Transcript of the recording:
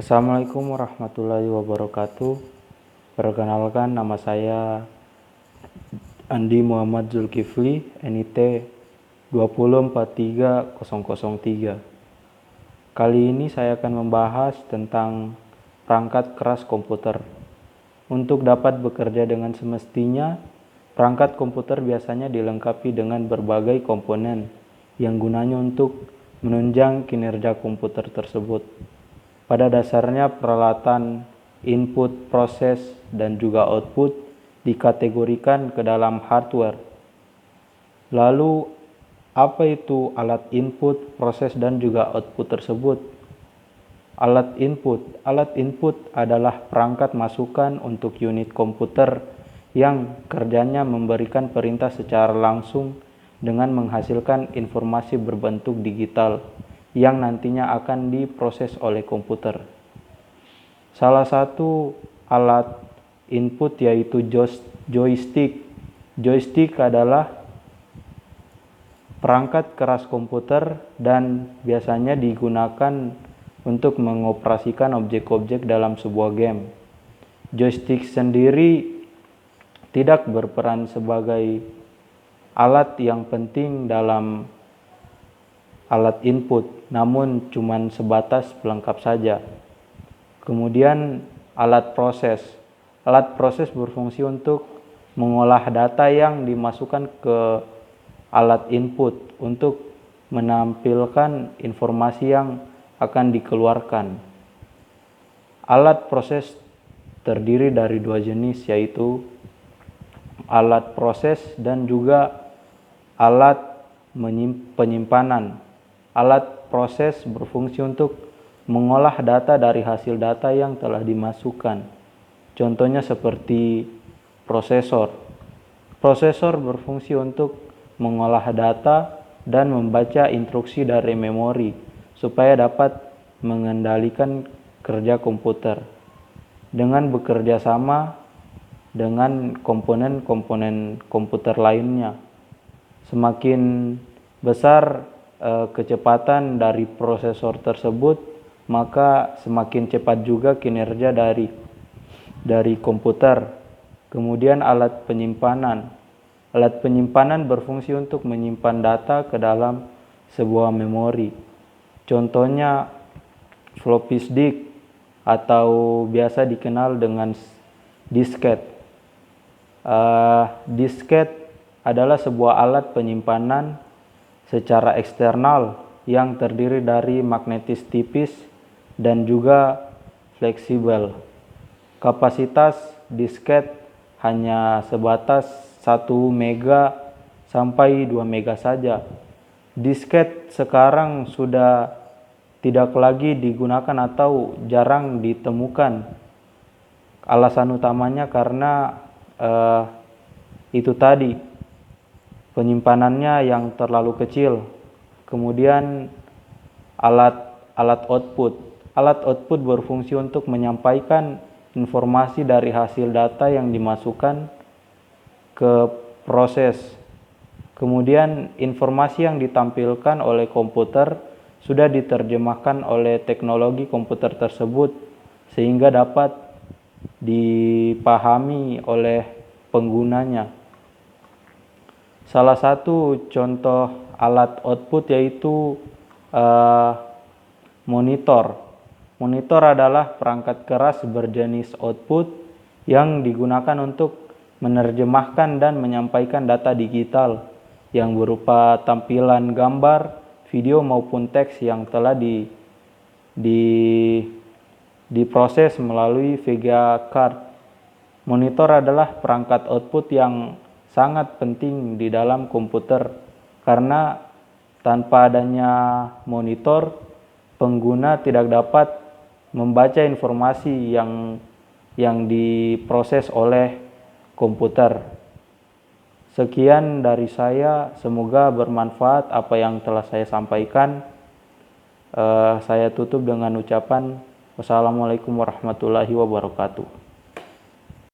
Assalamualaikum warahmatullahi wabarakatuh. Perkenalkan, nama saya Andi Muhammad Zulkifli, NIT 2043003. Kali ini saya akan membahas tentang perangkat keras komputer. Untuk dapat bekerja dengan semestinya, perangkat komputer biasanya dilengkapi dengan berbagai komponen yang gunanya untuk menunjang kinerja komputer tersebut. Pada dasarnya, peralatan input, proses, dan juga output dikategorikan ke dalam hardware. Lalu, apa itu alat input, proses, dan juga output tersebut? Alat input adalah perangkat masukan untuk unit komputer yang kerjanya memberikan perintah secara langsung dengan menghasilkan informasi berbentuk digital yang nantinya akan diproses oleh komputer. Salah satu alat input yaitu joystick. Joystick adalah perangkat keras komputer dan biasanya digunakan untuk mengoperasikan objek-objek dalam sebuah game. Joystick sendiri tidak berperan sebagai alat yang penting dalam alat input, namun cuman sebatas pelengkap saja. Kemudian alat proses. Alat proses berfungsi untuk mengolah data yang dimasukkan ke alat input untuk menampilkan informasi yang akan dikeluarkan. Alat proses terdiri dari dua jenis, yaitu alat proses dan juga alat penyimpanan. Alat proses berfungsi untuk mengolah data dari hasil data yang telah dimasukkan. Contohnya seperti prosesor. Prosesor berfungsi untuk mengolah data dan membaca instruksi dari memori supaya dapat mengendalikan kerja komputer dengan bekerja sama dengan komponen-komponen komputer lainnya. Semakin besar kecepatan dari prosesor tersebut, maka semakin cepat juga kinerja dari komputer. Kemudian alat penyimpanan. Alat penyimpanan berfungsi untuk menyimpan data ke dalam sebuah memori. Contohnya floppy disk atau biasa dikenal dengan disket. Disket adalah sebuah alat penyimpanan secara eksternal yang terdiri dari magnetis tipis dan juga fleksibel. Kapasitas disket hanya sebatas 1 mega sampai 2 mega saja. Disket sekarang sudah tidak lagi digunakan atau jarang ditemukan. Alasan utamanya karena itu tadi, penyimpanannya yang terlalu kecil. Kemudian alat output. Alat output berfungsi untuk menyampaikan informasi dari hasil data yang dimasukkan ke proses. Kemudian informasi yang ditampilkan oleh komputer sudah diterjemahkan oleh teknologi komputer tersebut sehingga dapat dipahami oleh penggunanya. Salah satu contoh alat output yaitu monitor. Monitor adalah perangkat keras berjenis output yang digunakan untuk menerjemahkan dan menyampaikan data digital yang berupa tampilan gambar, video maupun teks yang telah diproses melalui VGA card. Monitor adalah perangkat output yang sangat penting di dalam komputer karena tanpa adanya monitor, pengguna tidak dapat membaca informasi yang diproses oleh komputer. Sekian dari saya, semoga bermanfaat apa yang telah saya sampaikan. Saya tutup dengan ucapan wassalamualaikum warahmatullahi wabarakatuh.